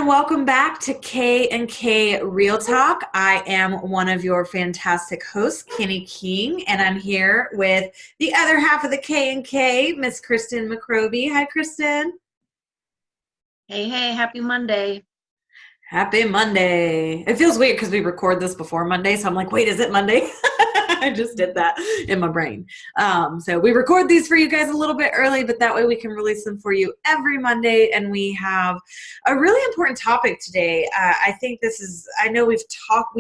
everyone. Welcome back to K and K Real Talk. I am one of your fantastic hosts, Kenny King, and I'm here with the other half of the K and K, Miss Kristen McCrovey. Hi, Kristen. Hey, hey, happy Monday. Happy Monday. It feels weird because we record this before Monday, so I'm like, wait, is it Monday? I just did that in my brain. So we record these for you guys a little bit early, but that way we can release them for you every Monday. And we have a really important topic today. I think I know we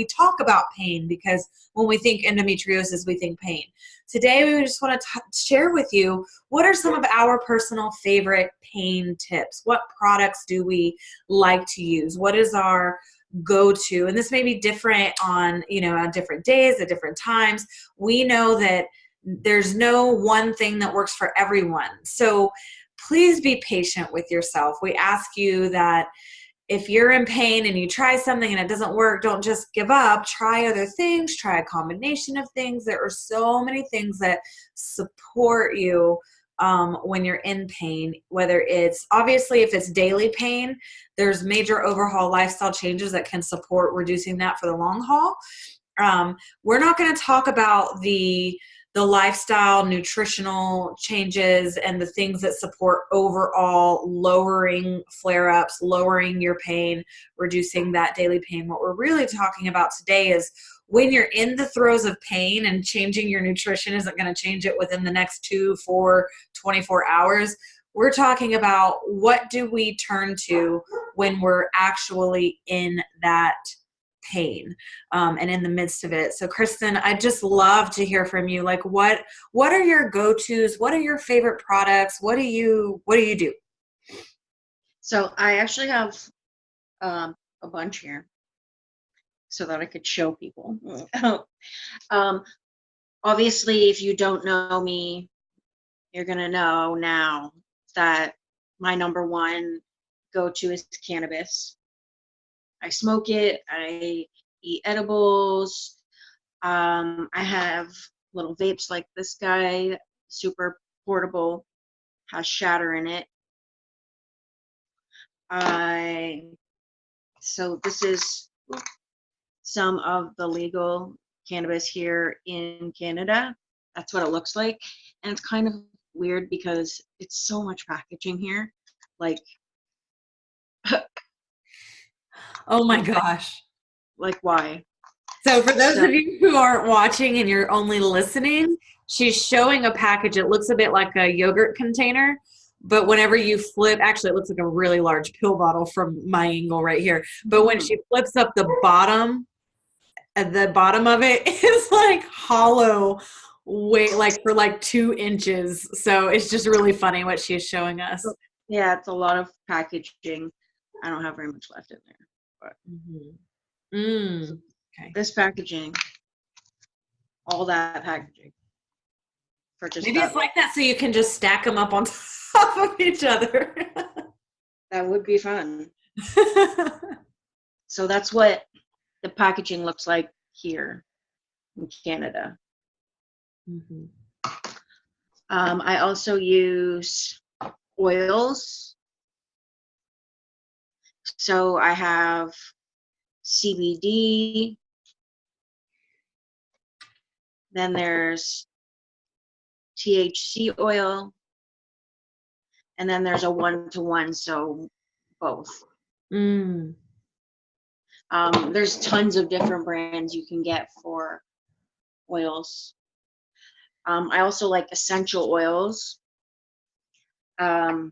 talk about pain because when we think endometriosis, we think pain. Today, we just want to share with you what are some of our personal favorite pain tips? What products do we like to use? What is our go-to? And this may be different on different days at different times. We know that there's no one thing that works for everyone, so please be patient with yourself. We ask you that if you're in pain and you try something and it doesn't work, don't just give up. Try other things. Try a combination of things. There are so many things that support you when you're in pain, whether it's obviously if it's daily pain, there's major overhaul lifestyle changes that can support reducing that for the long haul. We're not going to talk about the lifestyle nutritional changes and the things that support overall lowering flare-ups, lowering your pain, reducing that daily pain. What we're really talking about today is when you're in the throes of pain and changing your nutrition isn't going to change it within the next 2, 4, 24 hours. We're talking about what do we turn to when we're actually in that pain and in the midst of it. So Kristen, I'd just love to hear from you. Like what are your go-tos? What are your favorite products? What do you do? So I actually have a bunch here so that I could show people. Obviously, if you don't know me, you're going to know now that my number one go-to is cannabis. I smoke it. I eat edibles. I have little vapes like this guy, super portable, has shatter in it. So this is some of the legal cannabis here in Canada. That's what it looks like. And it's kind of weird because it's so much packaging here. Like, Oh my gosh. like why? So for those of you who aren't watching and you're only listening, she's showing a package. It looks a bit like a yogurt container, but whenever you flip, actually it looks like a really large pill bottle from my angle right here. But when she flips up the bottom of it is like hollow weight, like for like 2 inches. So it's just really funny what she's showing us. Yeah, it's a lot of packaging. I don't have very much left in there. But Okay. This packaging, all that packaging for just maybe it's like that so you can just stack them up on top of each other. That would be fun. So that's what the packaging looks like here in Canada. I also use oils. So I have CBD. Then there's THC oil. And then there's a 1-to-1, so both. There's tons of different brands you can get for oils. I also like essential oils. I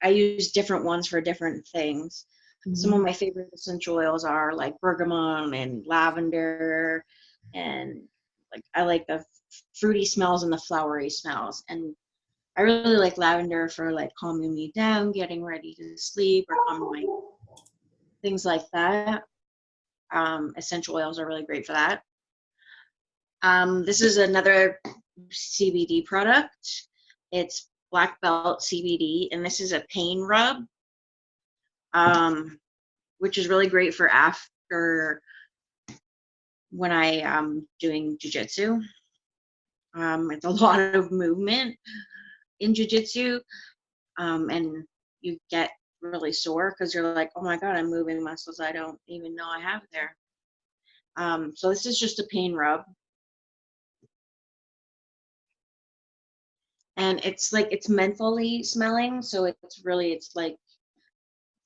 use different ones for different things. Some of my favorite essential oils are like bergamot and lavender, and like I like the fruity smells and the flowery smells. And I really like lavender for like calming me down, getting ready to sleep, or calming things like that. Essential oils are really great for that. This is another CBD product. It's Black Belt CBD, and this is a pain rub, which is really great for after when I am doing jiu-jitsu. It's a lot of movement in jiu-jitsu, and you get really sore because you're like, oh my God, I'm moving muscles I don't even know I have there. So this is just a pain rub. And it's like, it's mentally smelling. So it's like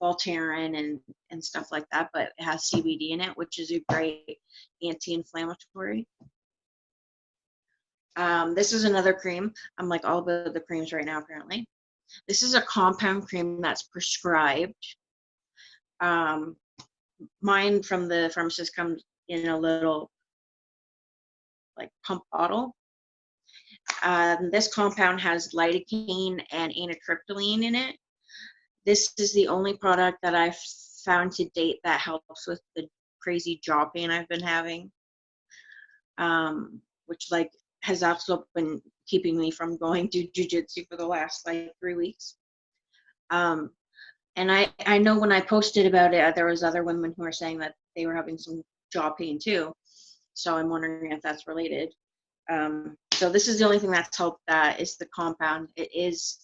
Voltaren and stuff like that, but it has CBD in it, which is a great anti-inflammatory. This is another cream. I'm like all about the creams right now, apparently. This is a compound cream that's prescribed. Mine from the pharmacist comes in a little like pump bottle. This compound has lidocaine and amitriptyline in it. This is the only product that I've found to date that helps with the crazy jaw pain I've been having, which like has also been keeping me from going to jujitsu for the last like 3 weeks. And I know when I posted about it, there was other women who were saying that they were having some jaw pain too. So I'm wondering if that's related. So this is the only thing that's helped that is the compound. It is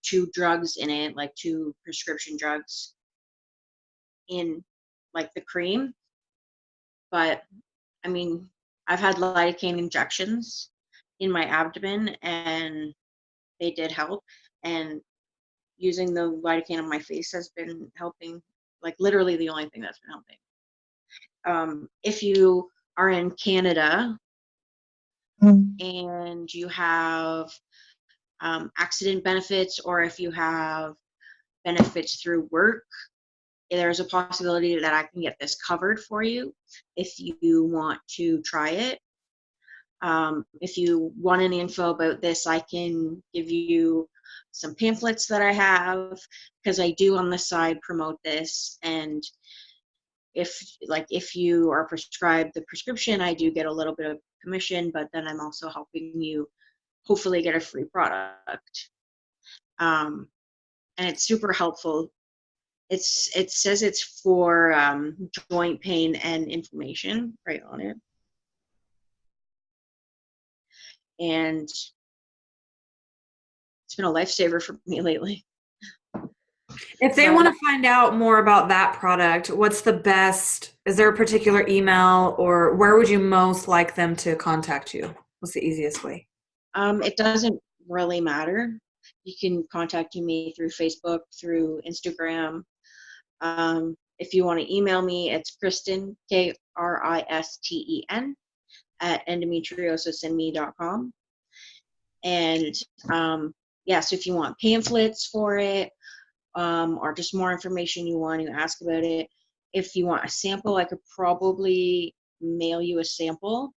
2 drugs in it, like 2 prescription drugs in like the cream. But I mean, I've had lidocaine injections in my abdomen and they did help. And using the lidocaine on my face has been helping, like literally the only thing that's been helping. If you are in Canada and you have accident benefits, or if you have benefits through work, there's a possibility that I can get this covered for you if you want to try it. If you want any info about this, I can give you some pamphlets that I have, because I do on the side promote this. And if you are prescribed the prescription, I do get a little bit of commission, but then I'm also helping you hopefully get a free product. And it's super helpful. It says it's for joint pain and inflammation right on it. And it's been a lifesaver for me lately. If they want to find out more about that product, what's the best? Is there a particular email, or where would you most like them to contact you? What's the easiest way? It doesn't really matter. You can contact me through Facebook, through Instagram. If you want to email me, it's Kristen, Kristen, @endometriosisandme.com. And yeah, so if you want pamphlets for it, or just more information you want to ask about it, if you want a sample, I could probably mail you a sample.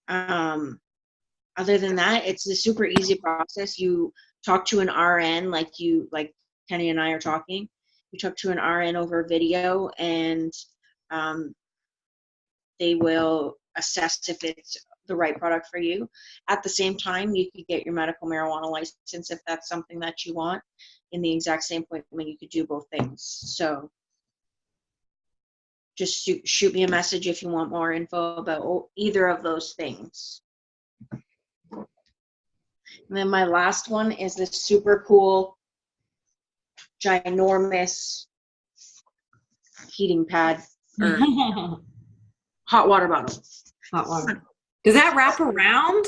Other than that, it's a super easy process. You talk to an RN like Kenny and I are talking. You talk to an RN over video, and they will assess if it's the right product for you. At the same time, you could get your medical marijuana license if that's something that you want. In the exact same appointment, you could do both things. So just shoot me a message if you want more info about either of those things. And then my last one is this super cool, ginormous heating pad or hot water bottle. Hot water. Does that wrap around?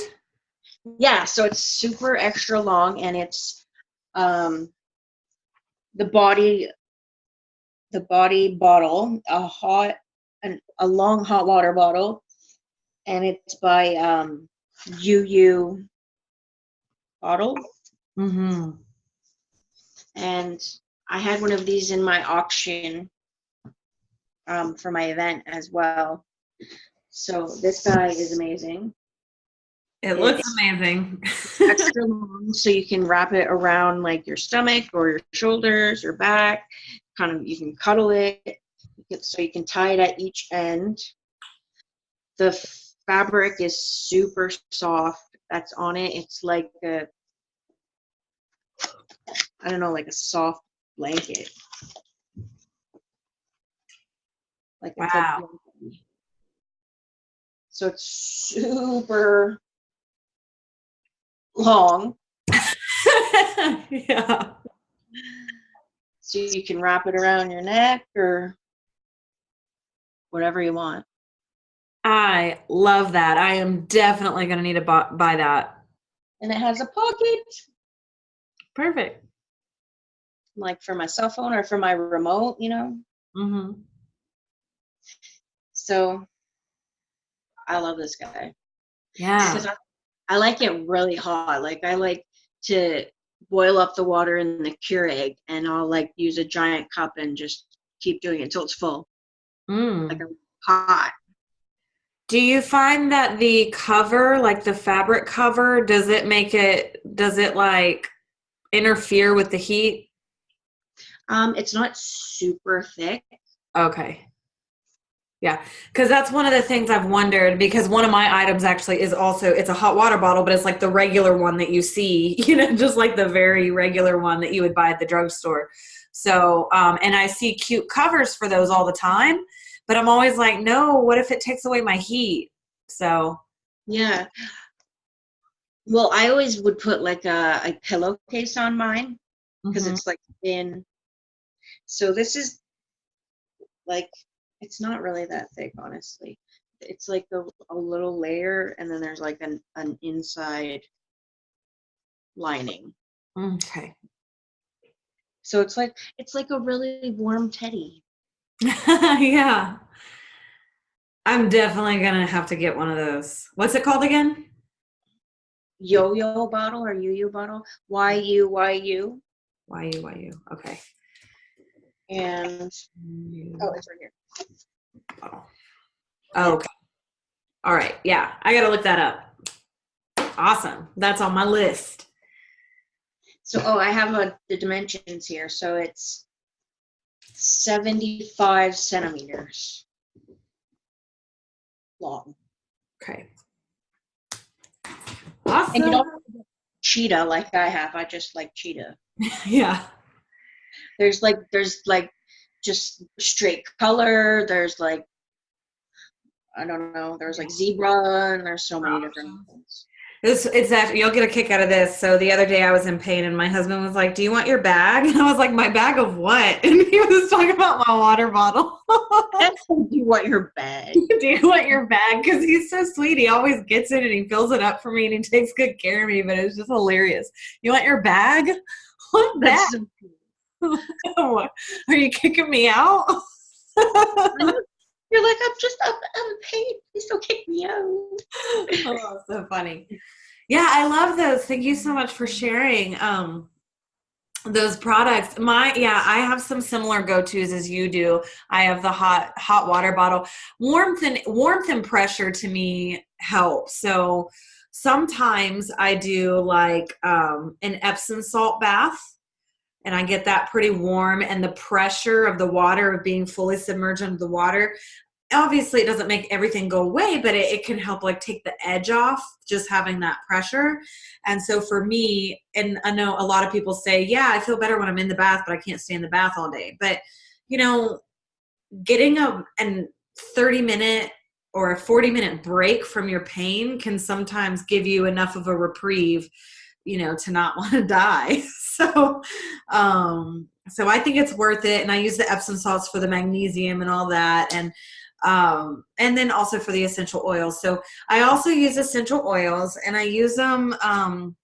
Yeah, so it's super extra long, and it's the body bottle, a long hot water bottle, and it's by UU bottle. Mm-hmm. And I had one of these in my auction for my event as well. So this guy is amazing. It looks amazing. Extra long, so you can wrap it around like your stomach or your shoulders or back. Kind of, you can cuddle it, so you can tie it at each end. The fabric is super soft that's on it. It's like a soft blanket. Like it's wow. So it's super long. Yeah. So you can wrap it around your neck or whatever you want. I love that. I am definitely going to need to buy that. And it has a pocket. Perfect. Like for my cell phone or for my remote, Mm-hmm. So I love this guy. Yeah. Because I like it really hot. Like I like to boil up the water in the Keurig, and I'll like use a giant cup and just keep doing it until it's full. Like hot. Do you find that the cover, like the fabric cover, does it like interfere with the heat? It's not super thick. Okay. Yeah, because that's one of the things I've wondered, because one of my items actually is also, it's a hot water bottle, but it's like the regular one that you see, just like the very regular one that you would buy at the drugstore. So, and I see cute covers for those all the time, but I'm always like, no, what if it takes away my heat? So. Yeah. Well, I always would put like a pillowcase on mine because it's like thin. So this is like, it's not really that thick, honestly. It's like a little layer, and then there's like an inside lining. Okay. So it's like a really warm teddy. Yeah. I'm definitely going to have to get one of those. What's it called again? Yo-yo bottle or you bottle. YU. YU. Okay. And it's right here. Oh, okay. All right. Yeah. I got to look that up. Awesome. That's on my list. So, I have the dimensions here. So it's 75 centimeters long. Okay. Awesome. And you don't have cheetah like I have. I just like cheetah. Yeah. There's like just straight color. There's like, I don't know. There's like zebra, and there's so many different things. It's actually, you'll get a kick out of this. So the other day I was in pain, and my husband was like, "Do you want your bag?" And I was like, "My bag of what?" And he was talking about my water bottle. Do you want your bag? Do you want your bag? Because he's so sweet. He always gets it and he fills it up for me and he takes good care of me. But it's just hilarious. You want your bag? What bag? Are you kicking me out? You're like, I'm in pain. Please don't kick me out. Oh, so funny. Yeah, I love those. Thank you so much for sharing those products. I have some similar go-tos as you do. I have the hot water bottle. Warmth and pressure to me helps. So sometimes I do like an Epsom salt bath, and I get that pretty warm, and the pressure of the water, of being fully submerged under the water, obviously it doesn't make everything go away, but it can help like take the edge off just having that pressure. And so for me, and I know a lot of people say, yeah, I feel better when I'm in the bath, but I can't stay in the bath all day. But getting a 30-minute or a 40-minute break from your pain can sometimes give you enough of a reprieve, to not want to die. So I think it's worth it. And I use the Epsom salts for the magnesium and all that. And then also for the essential oils. So I also use essential oils, and I use them. I'm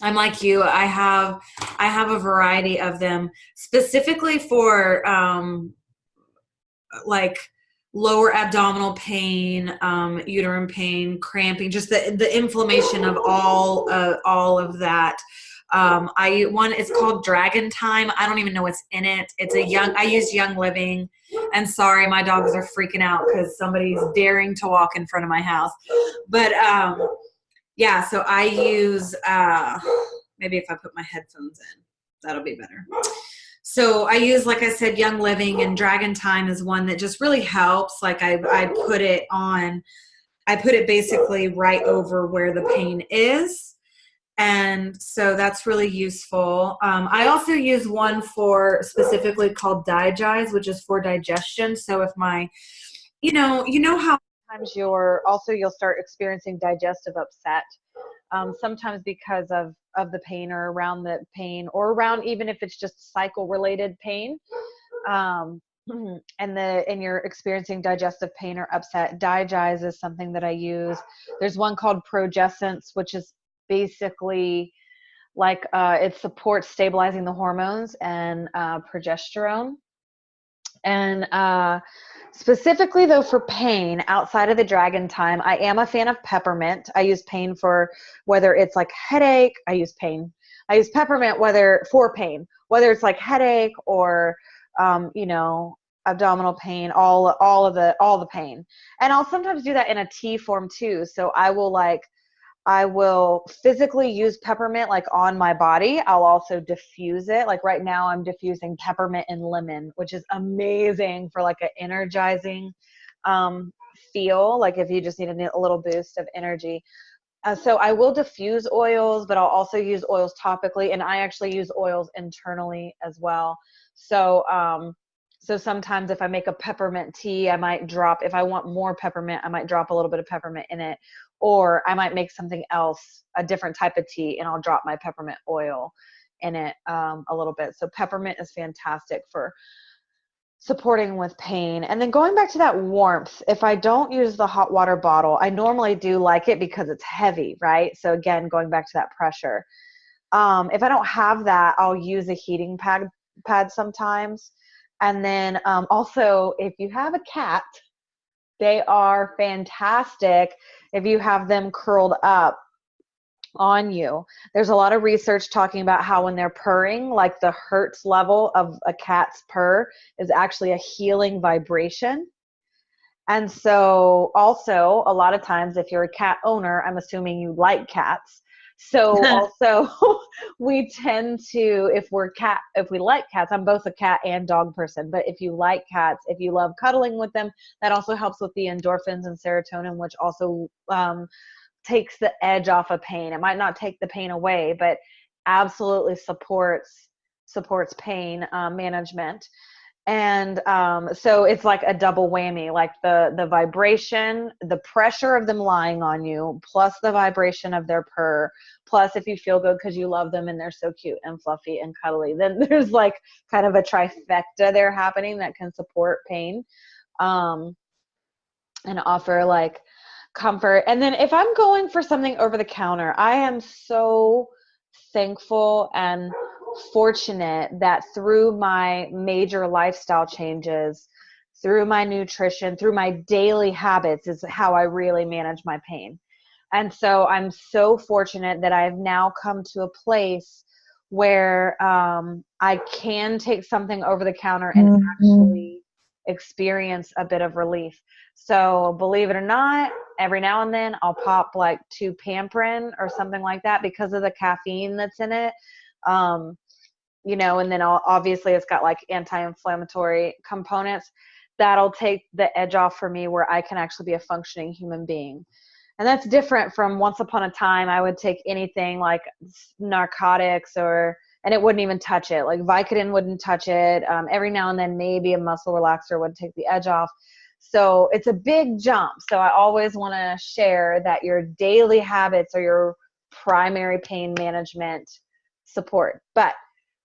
like you. I have a variety of them specifically for like lower abdominal pain, uterine pain, cramping, just the inflammation of all of that. It's called Dragon Time. I don't even know what's in it. I use Young Living, and sorry, my dogs are freaking out because somebody's daring to walk in front of my house. But so I use maybe if I put my headphones in, that'll be better. So I use, like I said, Young Living, and Dragon Time is one that just really helps. Like I put it basically right over where the pain is. And so that's really useful. I also use one specifically called Digize, which is for digestion. So if you know how sometimes you'll start experiencing digestive upset. sometimes because of the pain or around the pain or around, even if it's just cycle related pain. And you're experiencing digestive pain or upset, Digize is something that I use. There's one called Progestins, which is basically like it supports stabilizing the hormones and progesterone. And specifically though for pain outside of the dragon time, I am a fan of peppermint. I use pain for whether it's like headache. I use peppermint for pain, whether it's like headache or abdominal pain, all the pain. And I'll sometimes do that in a tea form too. So I will physically use peppermint like on my body. I'll also diffuse it. Like right now I'm diffusing peppermint and lemon, which is amazing for like an energizing feel. Like if you just need a little boost of energy. So I will diffuse oils, but I'll also use oils topically, and I actually use oils internally as well. So sometimes if I make a peppermint tea, I might drop, if I want more peppermint, I might drop a little bit of peppermint in it, or I might make something else, a different type of tea, and I'll drop my peppermint oil in it a little bit. So peppermint is fantastic for supporting with pain. And then going back to that warmth, if I don't use the hot water bottle, I normally do like it because it's heavy, right? So again, going back to that pressure. If I don't have that, I'll use a heating pad sometimes. And then also, if you have a cat, they are fantastic if you have them curled up on you. There's a lot of research talking about how when they're purring, like the hertz level of a cat's purr is actually a healing vibration. And so also a lot of times if you're a cat owner, I'm assuming you like cats. So also we tend to, if we like cats, I'm both a cat and dog person, but if you like cats, if you love cuddling with them, that also helps with the endorphins and serotonin, which also takes the edge off of pain. It might not take the pain away, but absolutely supports pain management. And so it's like a double whammy, like the vibration, the pressure of them lying on you, plus the vibration of their purr, plus if you feel good because you love them and they're so cute and fluffy and cuddly, then there's like kind of a trifecta there happening that can support pain and offer like comfort. And then if I'm going for something over the counter, I am so thankful and fortunate that through my major lifestyle changes, through my nutrition, through my daily habits is how I really manage my pain. And so I'm so fortunate that I've now come to a place where I can take something over the counter and actually experience a bit of relief. So believe it or not, every now and then I'll pop like 2 Pamprin or something like that because of the caffeine that's in it. And then obviously it's got like anti-inflammatory components that'll take the edge off for me where I can actually be a functioning human being. And that's different from once upon a time I would take anything like narcotics and it wouldn't even touch it. Like Vicodin wouldn't touch it. Every now and then maybe a muscle relaxer would take the edge off. So it's a big jump. So I always want to share that your daily habits are your primary pain management support. But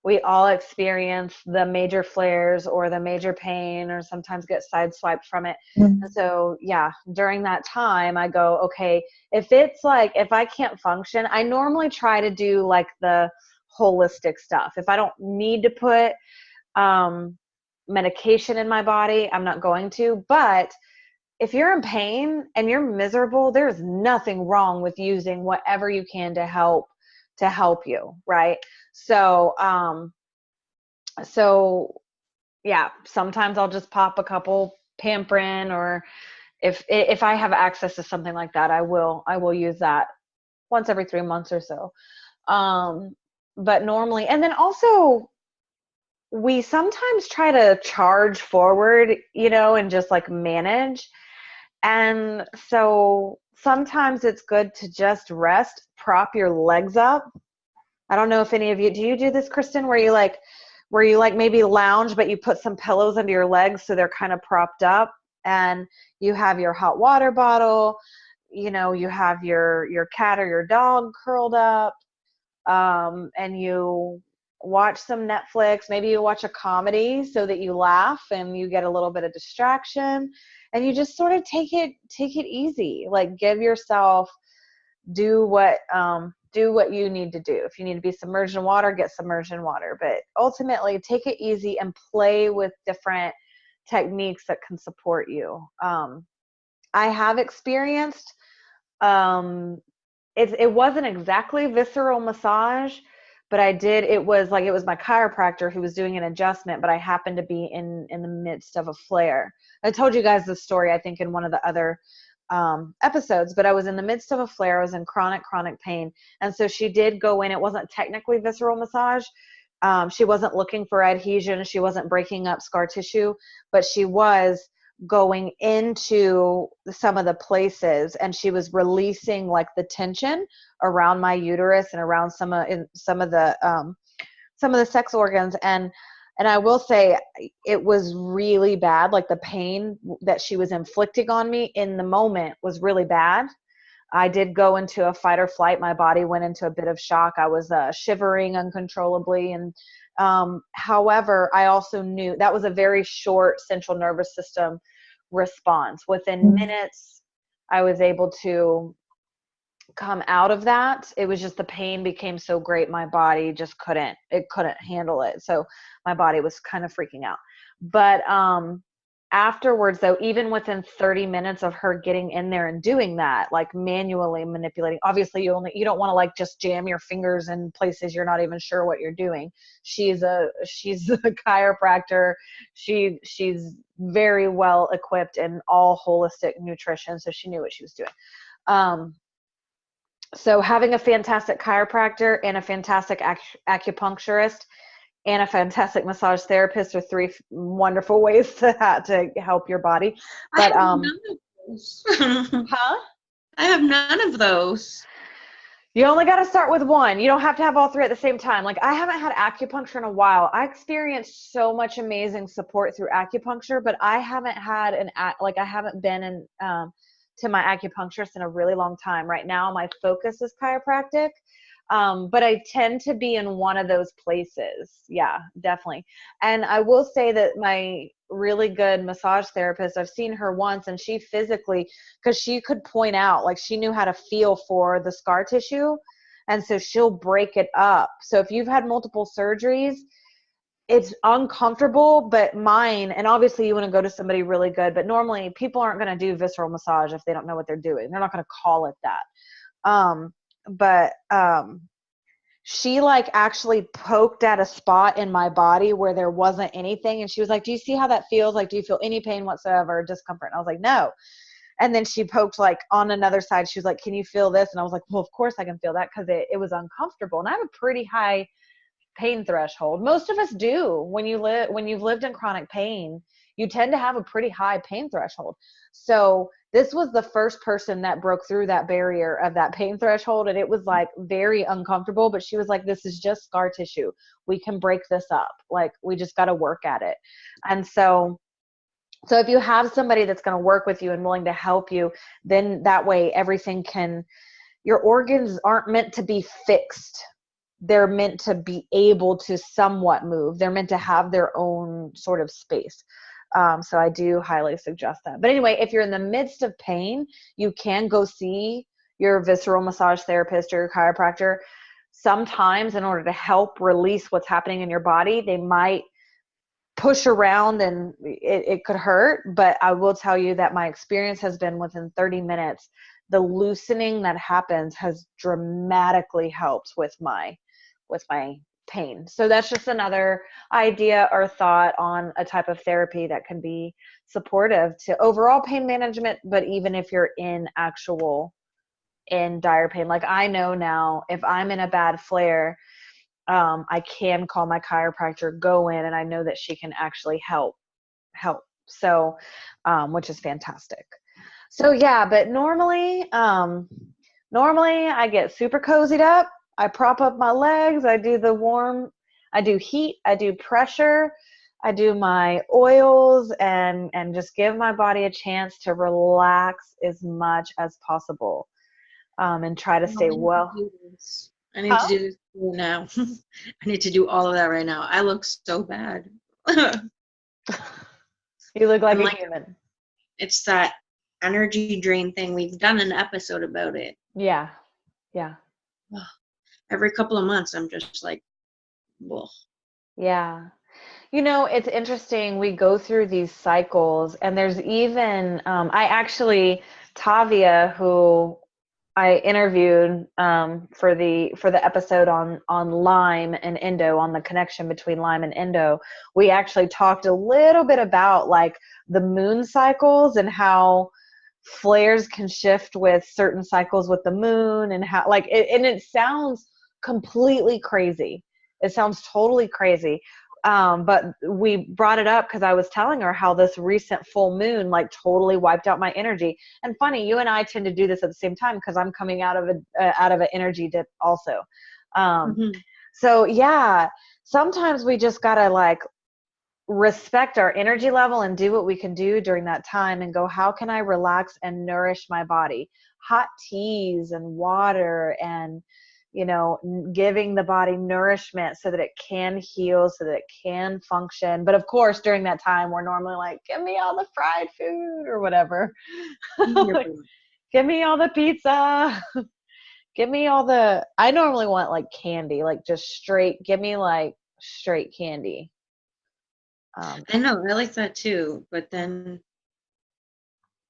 we all experience the major flares or the major pain or sometimes get sideswiped from it. And so, during that time I go, okay, if I can't function, I normally try to do like the holistic stuff. If I don't need to put medication in my body, I'm not going to. But if you're in pain and you're miserable, there's nothing wrong with using whatever you can to help you, right? So sometimes I'll just pop a couple Pamprin, or if I have access to something like that, I will use that once every 3 months or so. But normally, and then also we sometimes try to charge forward, and just like manage. And so sometimes it's good to just rest, prop your legs up. I don't know if any of you, do you do this, Kristen, where you maybe lounge, but you put some pillows under your legs so they're kind of propped up, and you have your hot water bottle, you have your cat or your dog curled up, and you watch some Netflix. Maybe you watch a comedy so that you laugh and you get a little bit of distraction, and you just sort of take it easy. Like, give yourself, do what you need to do. If you need to be submerged in water, get submerged in water. But ultimately, take it easy and play with different techniques that can support you. I have experienced, it wasn't exactly visceral massage, but it was my chiropractor who was doing an adjustment, but I happened to be in the midst of a flare. I told you guys this story, I think, in one of the other episodes, but I was in the midst of a flare. I was in chronic pain. And so she did go in. It wasn't technically visceral massage. She wasn't looking for adhesion. She wasn't breaking up scar tissue, but she was going into some of the places, and she was releasing like the tension around my uterus and around some of the sex organs. And I will say it was really bad. Like, the pain that she was inflicting on me in the moment was really bad. I did go into a fight or flight. My body went into a bit of shock. I was shivering uncontrollably. And however, I also knew that was a very short central nervous system response. Within minutes, I was able to come out of that. It was just the pain became so great, my body just couldn't handle it. So my body was kind of freaking out. But afterwards, though, even within 30 minutes of her getting in there and doing that, like manually manipulating, obviously you don't want to like just jam your fingers in places you're not even sure what you're doing. She's a chiropractor. She's very well equipped in all holistic nutrition, so she knew what she was doing. So having a fantastic chiropractor and a fantastic acupuncturist and a fantastic massage therapist are three wonderful ways to help your body. But I have none of those. huh? I have none of those. You only got to start with one. You don't have to have all three at the same time. Like, I haven't had acupuncture in a while. I experienced so much amazing support through acupuncture, but I haven't had I haven't been in to my acupuncturist in a really long time. Right now, my focus is chiropractic. But I tend to be in one of those places. Yeah, definitely. And I will say that my really good massage therapist, I've seen her once, and she physically, because she could point out, like, she knew how to feel for the scar tissue. And so she'll break it up. So if you've had multiple surgeries, it's uncomfortable, but mine, and obviously you want to go to somebody really good, but normally people aren't going to do visceral massage if they don't know what they're doing. They're not going to call it that. But she like actually poked at a spot in my body where there wasn't anything. And she was like, do you see how that feels? Like, do you feel any pain whatsoever or discomfort? And I was like, no. And then she poked like on another side. She was like, can you feel this? And I was like, well, of course I can feel that, because it was uncomfortable. And I have a pretty high pain threshold. Most of us do. When you've lived in chronic pain, you tend to have a pretty high pain threshold. So this was the first person that broke through that barrier of that pain threshold. And it was like very uncomfortable, but she was like, this is just scar tissue. We can break this up. Like, we just got to work at it. And so if you have somebody that's going to work with you and willing to help you, then that way your organs aren't meant to be fixed. They're meant to be able to somewhat move. They're meant to have their own sort of space. So I do highly suggest that. But anyway, if you're in the midst of pain, you can go see your visceral massage therapist or your chiropractor. Sometimes, in order to help release what's happening in your body, they might push around and it could hurt. But I will tell you that my experience has been within 30 minutes, the loosening that happens has dramatically helped with my pain. So that's just another idea or thought on a type of therapy that can be supportive to overall pain management. But even if you're in dire pain, like, I know now if I'm in a bad flare, I can call my chiropractor, go in, and I know that she can actually help. So, which is fantastic. So yeah, but normally I get super cozied up. I prop up my legs. I do heat. I do pressure. I do my oils and just give my body a chance to relax as much as possible, and try to No, stay I need to well. do this. I need to Huh? do this right now. I need to do all of that right now. I look so bad. You look like I'm a like, human. it's that energy drain thing. We've done an episode about it. Yeah. Yeah. Every couple of months, I'm just like, well, Yeah. It's interesting. We go through these cycles, and there's even, I actually, Tavia, who I interviewed for the episode on Lyme and Endo, on the connection between Lyme and Endo, we actually talked a little bit about like the moon cycles and how flares can shift with certain cycles with the moon, and how like and it sounds completely crazy. It sounds totally crazy. But we brought it up because I was telling her how this recent full moon like totally wiped out my energy. And funny, you and I tend to do this at the same time because I'm coming out of an energy dip also. mhm. So yeah, sometimes we just gotta like respect our energy level and do what we can do during that time and go, how can I relax and nourish my body? Hot teas and water and, giving the body nourishment so that it can heal, so that it can function. But of course, during that time, we're normally like, give me all the fried food or whatever. Like, give me all the pizza. Give me I normally want like candy, like just give me like straight candy. I know, I like that too. But then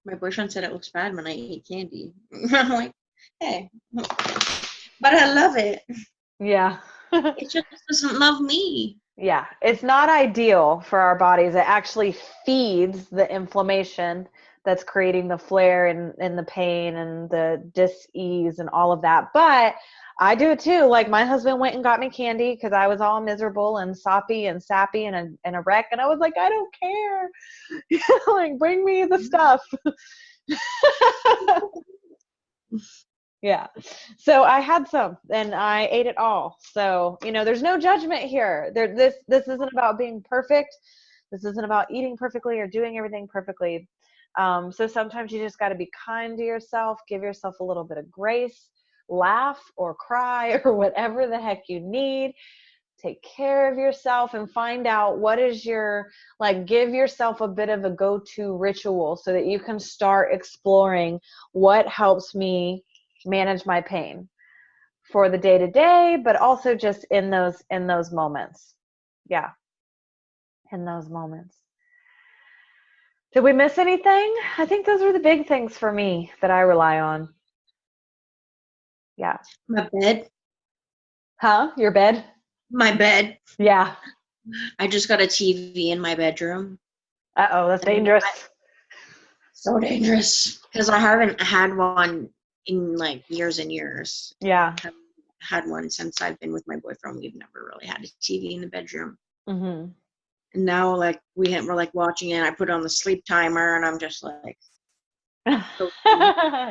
my boyfriend said it looks bad when I eat candy. I'm like, hey, but I love it. Yeah. It just doesn't love me. Yeah. It's not ideal for our bodies. It actually feeds the inflammation that's creating the flare and the pain and the dis-ease and all of that. But I do it too. Like my husband went and got me candy because I was all miserable and soppy and sappy and a wreck. And I was like, I don't care. Like, bring me the stuff. Yeah. So I had some and I ate it all. So, there's no judgment here. This isn't about being perfect. This isn't about eating perfectly or doing everything perfectly. So sometimes you just got to be kind to yourself, give yourself a little bit of grace, laugh or cry or whatever the heck you need. Take care of yourself and find out what is give yourself a bit of a go-to ritual so that you can start exploring what helps me manage my pain for the day to day, but also just in those moments. Yeah. In those moments. Did we miss anything? I think those are the big things for me that I rely on. Yeah. My bed. Huh? Your bed? My bed. Yeah. I just got a TV in my bedroom. Uh-oh, that's dangerous. So dangerous. Because I haven't had one in like years and years. Yeah. I haven't had one since I've been with my boyfriend. We've never really had a TV in the bedroom. Mm-hmm. And now like we're like watching it. I put on the sleep timer and I'm just like,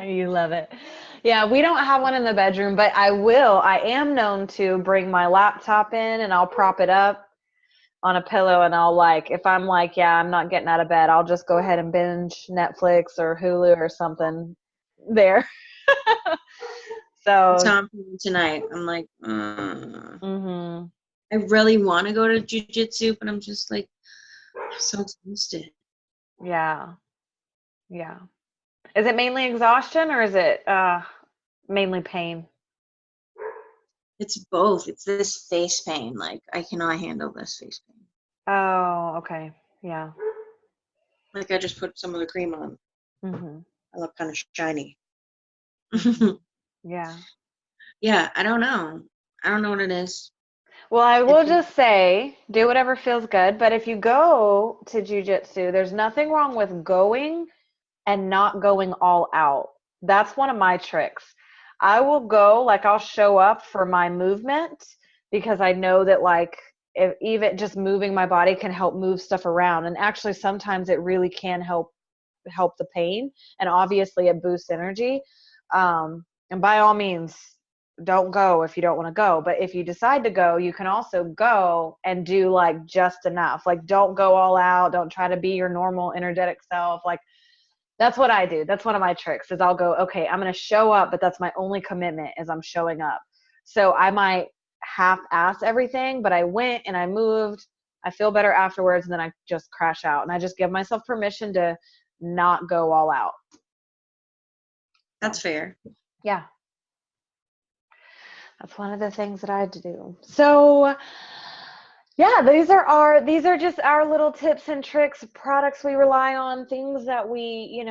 You love it. Yeah, we don't have one in the bedroom, but I am known to bring my laptop in and I'll prop it up on a pillow and I'll if I'm like, yeah, I'm not getting out of bed, I'll just go ahead and binge Netflix or Hulu or something there. that's So, how I'm feeling tonight. I'm like, mhm. I really want to go to jujitsu, but I'm just like, I'm so exhausted. Yeah. Yeah. Is it mainly exhaustion or is it mainly pain? It's both. It's this face pain. Like I cannot handle this face pain. Oh, okay. Yeah. Like I just put some of the cream on. Mhm. I look kind of shiny. Yeah. Yeah, I don't know. I don't know what it is. Well, I will just say, do whatever feels good. But if you go to jujitsu, there's nothing wrong with going and not going all out. That's one of my tricks. I will go, I'll show up for my movement because I know that if even just moving my body can help move stuff around. And actually sometimes it really can help the pain. And obviously it boosts energy. And by all means, don't go if you don't want to go. But if you decide to go, you can also go and do like just enough. Like, don't go all out. Don't try to be your normal energetic self. Like, that's what I do. That's one of my tricks is I'll go, okay, I'm going to show up, but that's my only commitment is I'm showing up. So I might half-ass everything, but I went and I moved. I feel better afterwards, and then I just crash out. And I just give myself permission to not go all out. That's fair. Yeah. That's one of the things that I do. So yeah, these are just our little tips and tricks, products we rely on, things that we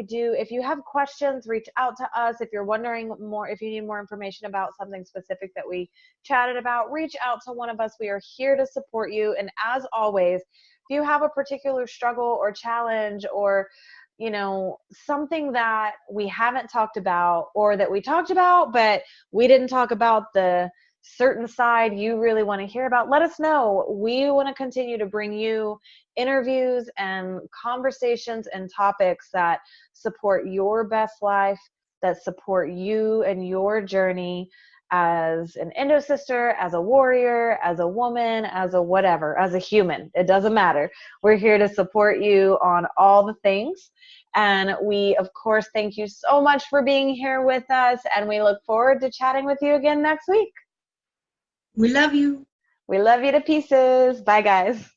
do. If you have questions, reach out to us. If you're wondering more, if you need more information about something specific that we chatted about, reach out to one of us. We are here to support you. And as always, if you have a particular struggle or challenge or something that we haven't talked about or that we talked about, but we didn't talk about the certain side you really want to hear about, let us know. We want to continue to bring you interviews and conversations and topics that support your best life, that support you and your journey as an endo sister, as a warrior, as a woman, as a whatever, as a human. It doesn't matter. We're here to support you on all the things. And we, of course, thank you so much for being here with us. And we look forward to chatting with you again next week. We love you. We love you to pieces. Bye, guys.